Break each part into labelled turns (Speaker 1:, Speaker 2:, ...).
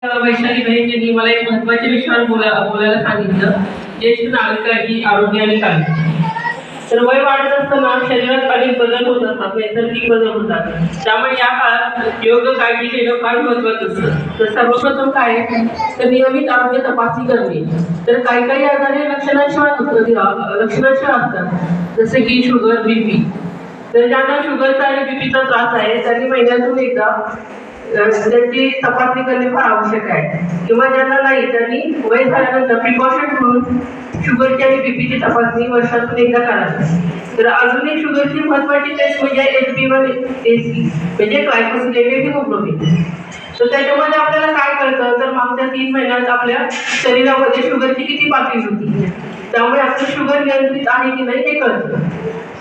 Speaker 1: वैशाली बहिणींनी मला एक महत्त्वाच्या विषयावर बोलायला सांगितलं. ज्येष्ठ नागरिकांची आरोग्य आणि काळजी. तर वय वाढत असताना शरीरात अनेक बदल होत असतात, नैसर्गिक बदल होतात. त्यामुळे या काळात योग्य काळजी घेणं फार महत्त्वाचं असतं. तर सर्वप्रथम काय तर नियमित आरोग्य तपासणी करणे. तर काही आजार लक्षणाशिवाय असतात, जसे की शुगर, बीपी. तर ज्यांना शुगरचा आणि बीपीचा त्रास आहे त्यांनी महिन्यातून एकदा त्याची तपासणी करणे फार आवश्यक आहे. किंवा ज्यांना नाही त्यांनी वय झाल्यानंतर प्रिकॉशन म्हणून शुगरची आणि बीपीची तपासणी वर्षातून एकदा करावी. तर अजून एक शुगरची महत्त्वाची टेस्ट म्हणजे HbA1c म्हणजे ग्लायकोसिलेटेड हिमोग्लोबिन. तर त्याच्यामध्ये आपल्याला काय कळतं तर मागच्या 3 महिन्यात आपल्या शरीरामध्ये शुगरची किती पातळी होती, त्यामुळे आपलं शुगर नियंत्रित आहे की नाही हे कळतं.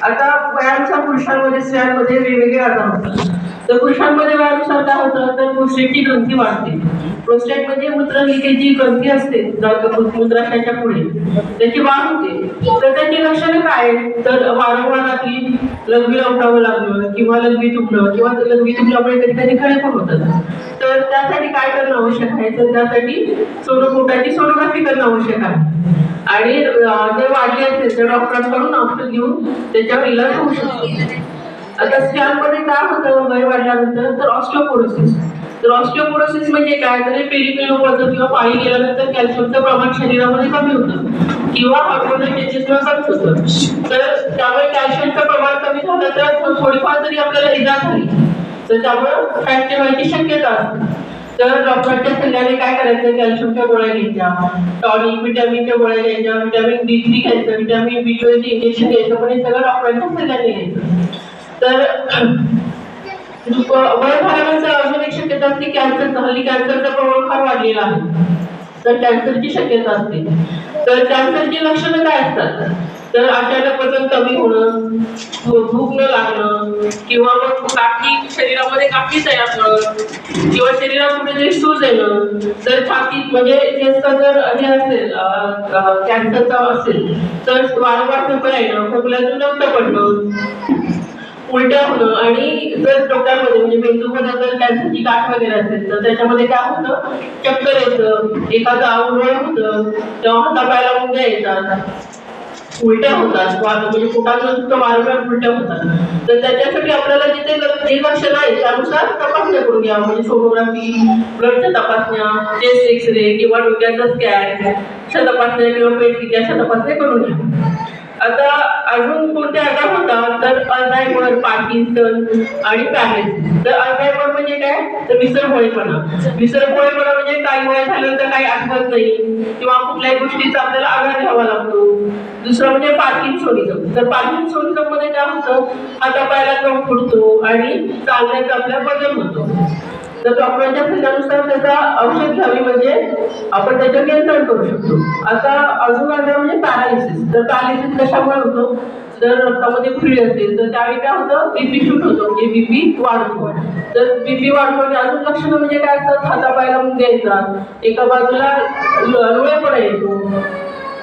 Speaker 1: आता वयानुसार पुरुषांमध्ये स्त्रियांमध्ये वेगवेगळे आजार होतात. तर पुरुषांमध्ये वयानुसार काय होतं तर प्रोस्टेटची ग्रंथी वाढते. प्रोस्टेट म्हणजे मूत्रनलिकेची जी ग्रंथी असते मूत्राशयाच्या पुढे त्याची वाढ होते. तर त्याची लक्षणं काय तर वारंवार रात्री लघवीला उठावं लागणं किंवा लघवी तुटणं किंवा लघवी तुटल्यामुळे कधी कधी खळे पण होतात. तर त्यासाठी काय करणं आवश्यक आहे तर त्यासाठी पोटाची सोनोग्राफी करणं आवश्यक आहे. आणि जर वाढली असेल तर डॉक्टरांकडून औषध घेऊन त्याच्यावर इलाज होऊ शकतो. आता स्त्रियांमध्ये काय होतं वय वाढल्यानंतर तर ऑस्टिओपोरोसिस. तर ऑस्टिओपोरोसिस म्हणजे काय तर पेरिपेनोपॉझल किंवा पाळी गेल्यानंतर कॅल्शियमचं प्रमाण शरीरामध्ये कमी होतं किंवा हार्मोनल चेंजेसला कमी होतं. तर त्यामुळे कॅल्शियमचं प्रमाण कमी झालं तर थोडीफार तरी आपल्याला इजा झाली तर त्यामुळे फ्रॅक्चर व्हायची शक्यता असते. तर डॉक्टरांच्या सल्ल्याने काय करायचं कॅल्शियमच्या गोळ्या घ्यायच्या, टॉनिक, व्हिटॅमिनच्या गोळ्या घ्यायच्या, व्हिटॅमिन D3 घ्यायचं, व्हिटॅमिन B12 इंजेक्शन घ्यायचं, पण हे सगळं डॉक्टरांच्या सल्ल्याने घ्यायचं. तर वय झाल्यानंतर अजून एक शक्यता असते कॅन्सरचं. हल्ली कॅन्सरचं प्रमाण फार वाढलेलं आहे तर कॅन्सरची शक्यता असते. तर कॅन्सरची लक्षणं काय असतात तर अचानक वजन कमी होणं, भूक न लागणं किंवा मग शरीरामध्ये गाठी तयार होणं किंवा शरीरात कुठेतरी सूज येणं. तर छातीत म्हणजे जास्त जर हे असेल कॅन्सरचा असेल तर वारंवार खोकला येणं, खोकल्यातून रक्त पडणं, उलट्या होणं. आणि जर डोक्यामध्ये म्हणजे मेंदूमध्ये जर कॅन्सरची गाठ वगैरे असेल तर त्याच्यामध्ये काय होतं चक्कर येतं, एखादं आवरण होतं, तेव्हा हातापायाला मुंग्या येतात, उलट्या होतात, म्हणजे पोटात वारंवार उलट्या होतात. तर त्याच्यासाठी आपल्याला जिथे जे लक्षण आहे त्यानुसार तपासण्या करून घ्यावं. म्हणजे सोनोग्राफी, ब्लडच्या तपासण्या, चेस्ट एक्सरे किंवा डोक्याचा स्कॅन अशा तपासण्या किंवा पेट अशा तपासण्या करून घ्या. आता अजून कोणते आजार होतात तर अल्झायमर, पार्किन्सन आणि पॅरालिसिस. तर अल्झायमर म्हणजे काय तर विसरभोळेपणा. विसरभोळेपणा म्हणजे काही वय झाल्यानंतर काही आठवत नाही किंवा कुठल्याही गोष्टीचा आपल्याला आधार घ्यावा लागतो. दुसरं म्हणजे पार्किन्सोनिझम. तर पार्किन्सोनिझम मध्ये काय होतं हातापायाला क्रम फुटतो आणि चालण्याचा आपला बदल होतो. तर डॉक्टरांच्या सल्ल्यानुसार त्याचा औषध घ्यावी म्हणजे आपण त्याच्यावर नियंत्रण करू शकतो. आता अजून आजार म्हणजे पॅरालिसिस. तर पॅरालिसिस कशामुळे होतो जर रक्तामध्ये फुली असेल तर त्यावेळी काय होतं बीपी शूट होतो म्हणजे बीपी वाढतो. तर बीपी वाढतो आणि अजून लक्षणं म्हणजे काय असतात हातापायाला मुंग्या येतात, एका बाजूला लोळेपणा येतो.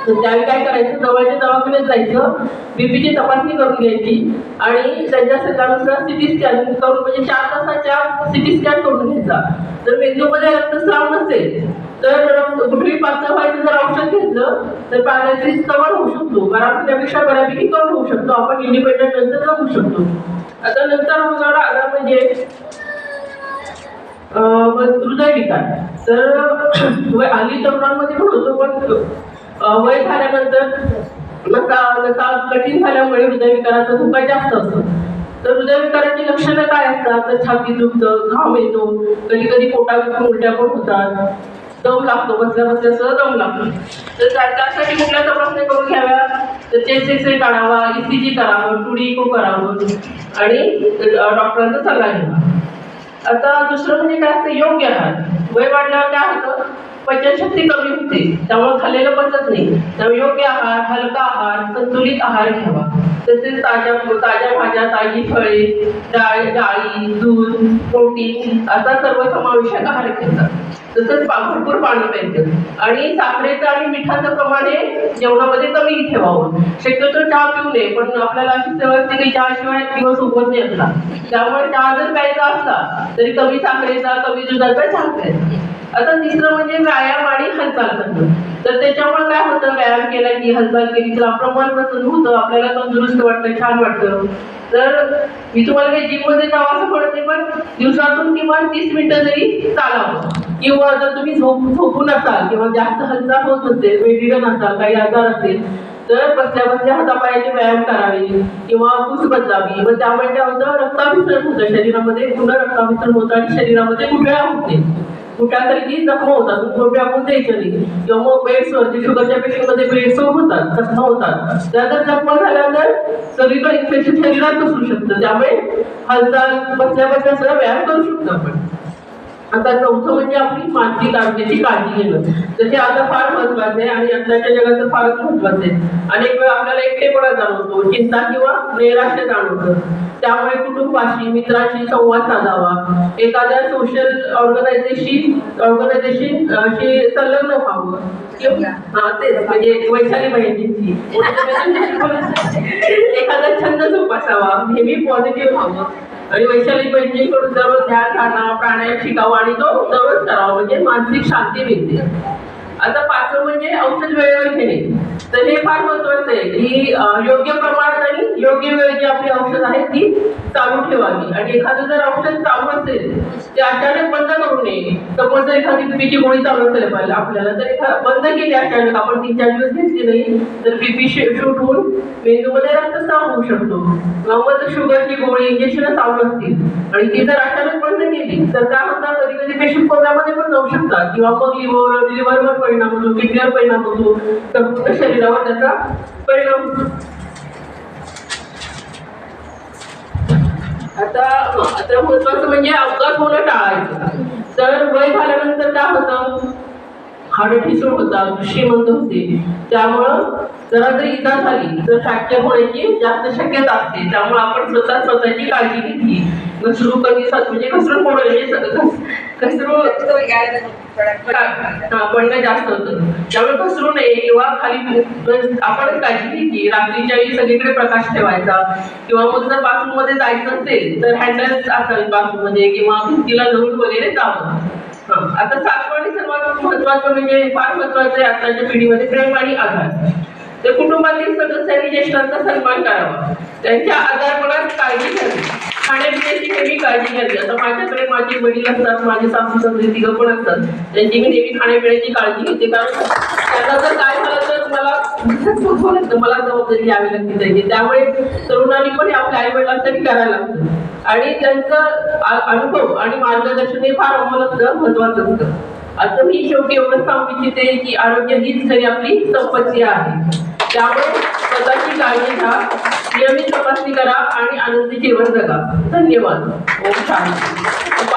Speaker 1: तर त्यावेळी काय करायचं जवळच्या दवाखान्यात जायचं, बीपीची तपासणी करून घ्यायची आणि त्यांच्या सल्ल्यानुसार सिटी स्कॅन करून म्हणजे 4 तासाच्या सिटी स्कॅन करून घ्यायचा. जर मेंदूमध्ये रक्तस्राव नसेल तर कुठली पातळ व्हायचं जर औषध घेतलं तर पॅरालिसिस कव्हर होऊ शकतो, त्यापेक्षा बऱ्यापैकी कव्हर होऊ शकतो, आपण इंडिपेंडंट नंतर जगू शकतो. आता नंतर होणारा आजार म्हणजे हृदयविकार. तर हल्ली तरुणांमध्ये पण होतो, पण वय झाल्यानंतर नसा कठीण झाल्यामुळे हृदयविकाराचा धोका जास्त असतो. तर हृदयविकाराची लक्षणं काय असतात तर छाती दुखतं, घाम येतो, कधी कधी पोटात उलट्या पण होतात, दम लागतो, बसल्या बसल्या दम लागतो. तर त्यासाठी कुठल्या तपासण्या करून घ्याव्या तर चेस्ट एक्सरे काढावा, ECG करावं, 2D इको करावं आणि डॉक्टरांचा सल्ला घ्यावा. आता दुसरं म्हणजे काय असतं योग्य आहार. वय वाढल्यावर काय होतं पचनशक्ती कमी होते, त्यामुळे खाल्लेलं पचत नाही. त्यामुळे योग्य आहार, हलका आहार, संतुलित आहार घ्यावा. तसेच ताज्या भाज्या, ताजी फळे, डाळी, दूध, प्रोटीन असा सर्व समावेशक आहार घ्यायचा. तसंच भरपूर पाणी प्यायचं आणि साखरेचं आणि मिठाचं प्रमाण हे जेवणामध्ये कमी ठेवावं. शक्यतो चहा पिऊ नये, पण आपल्याला अशी सवय असते की चहाशिवाय दिवस उगवत नाही असला, त्यामुळे चहा जर प्यायचा असला तरी कमी साखरेचा, कमी दुधाचा चहा प्यायचा. आता तिसरं म्हणजे व्यायाम आणि हालचाल करणं. तर त्याच्यामुळे काय होतं, व्यायाम केला की हालचाल केली तर आपलं मन प्रसन्न होतं, आपल्याला तंदुरुस्त वाटतं, छान वाटतं. तर मी तुम्हाला काही जिम मध्ये जावं असं पडत नाही, पण दिवसातून किमान 30 मिनिटं जरी चालावं, किंवा जर तुम्ही झोपून असाल किंवा जास्त हालचाल होत नसेल, बेडिडन असाल, काही आजार असेल, तर बसल्या बसल्या हातापायाचे व्यायाम करावे किंवा कुस बदलावी. मग त्यामुळे काय होतं, रक्ताभिसरण होतं शरीरामध्ये, पुन्हा रक्ताभिसरण होतं आणि शरीरामध्ये गुठळ्या होते, गुठळ्यासारखी जखमा होतात, गोठ्या आपण द्यायच्या नाही. किंवा मग बेड्सवर जे शुगरच्या पेशंटमध्ये बेड्स होतात, जखमा होतात, त्या जर जखमा झाल्या तर सगळीकडे इन्फेक्शन शरीरात बसू शकतं. त्यामुळे हालचाल बसल्या बसल्या सगळं व्यायाम करू शकतो आपण. आता चौथं म्हणजे आपली मानसिक आरोग्याची काळजी घेणं. तर हे आता फार महत्वाचं आहे आणि आताच्या जगात तर फारच महत्वाचं आहे. अनेक वेळा आपल्याला एकटेपणा जाणवतो, चिंता किंवा नैराश्य जाणवतं. त्यामुळे कुटुंबाशी, मित्रांशी संवाद साधावा, एखाद्या सोशल ऑर्गनायझेशनशी संलग्न व्हावं. तेच म्हणजे वैशाली बहिणींची एखादा छंद जोपासावा, नेहमी पॉझिटिव्ह व्हावं आणि वैशाली बहिणींकडून दररोज ध्यान घालणं, प्राणायाम शिकावा आणि तो दररोज करावा, म्हणजे मानसिक शांती मिळते. आता पाचवं म्हणजे औषध वेळेवर घेणे. तर हे फार महत्वाचं आहे की योग्य प्रमाणात आणि योग्य वेळ जी आपली औषध आहेत ती चालू ठेवावी. आणि एखादं जर औषध चालू असेल ते अचानक बंद करू नये. सपोज जर एखादी बीपीची गोळी चालू असेल पाहिजे आपल्याला, तर बंद केली अचानक, आपण 3-4 दिवस घेतली नाही तर बीपी शूट होऊन मेंदूमध्ये रक्तस्राव होऊ शकतो. किंवा जर शुगरची गोळी, इंजेक्शन चालू असतील आणि ती जर अचानक बंद केली तर काय होतं, कधी कधी पेशंट कोमामध्ये पण जाऊ शकतात, किंवा मग लिव्हरवर परिणाम होतो, किडनीवर परिणाम होतो, संपूर्ण शरीरावर त्याचा परिणाम होतो. आता महत्वाचं म्हणजे अपघात होणं टाळायचं. तर वय झाल्यानंतर काय होतं, हाडं ठिसूळ होतात, दृष्टिमंद होते. त्यामुळं जरा जर इजा झाली तर फ्रॅक्चर होण्याची जास्त शक्यता असते. त्यामुळे आपण स्वतःची काळजी घेतली, घसरू कधी म्हणजे घसरून पडणं जास्त होतं, त्यामुळे घसरू नये किंवा खाली आपण काळजी घेतली. रात्रीच्या वेळी सगळीकडे प्रकाश ठेवायचा, किंवा मग जर बाथरूम मध्ये जायचं असेल तर हँडल असेल बाथरूम मध्ये, किंवा भिंतीला धरून वगैरे जावं. आता सातवं आणि सर्वात महत्वाचं म्हणजे फार महत्वाचं आहे आताच्या पिढीमध्ये, प्रेम आणि आधार. तर कुटुंबातील सदस्यांनी ज्येष्ठांचा सन्मान करावा, त्यांच्या आजारपणात काळजी घ्यावी, खाण्यापिण्याची नेहमी काळजी घ्यावी. आता माझ्याकडे माझे वडील असतात, माझे सासू सासरे तिघं पण असतात, त्यांची मी नेहमी खाण्यापिण्याची काळजी घेते. कारण त्यांना जर काय झालं तर मला जबाबदारी घ्यावी लागते त्याची. त्यामुळे तरुणांनी पण आपल्या आई वडिलांसाठी करायला लागतं आणि त्यांचं अनुभव आणि मार्गदर्शन हे फार आम्हाला महत्वाचं असतं. आता मी शेवटी एवढं सांगू इच्छिते की आरोग्य हीच खरी आपली संपत्ती आहे. त्यामुळे स्वतःची काळजी घ्या, नियमित तपासणी करा आणि आनंदी जीवन जगा. धन्यवाद. ओम शांती.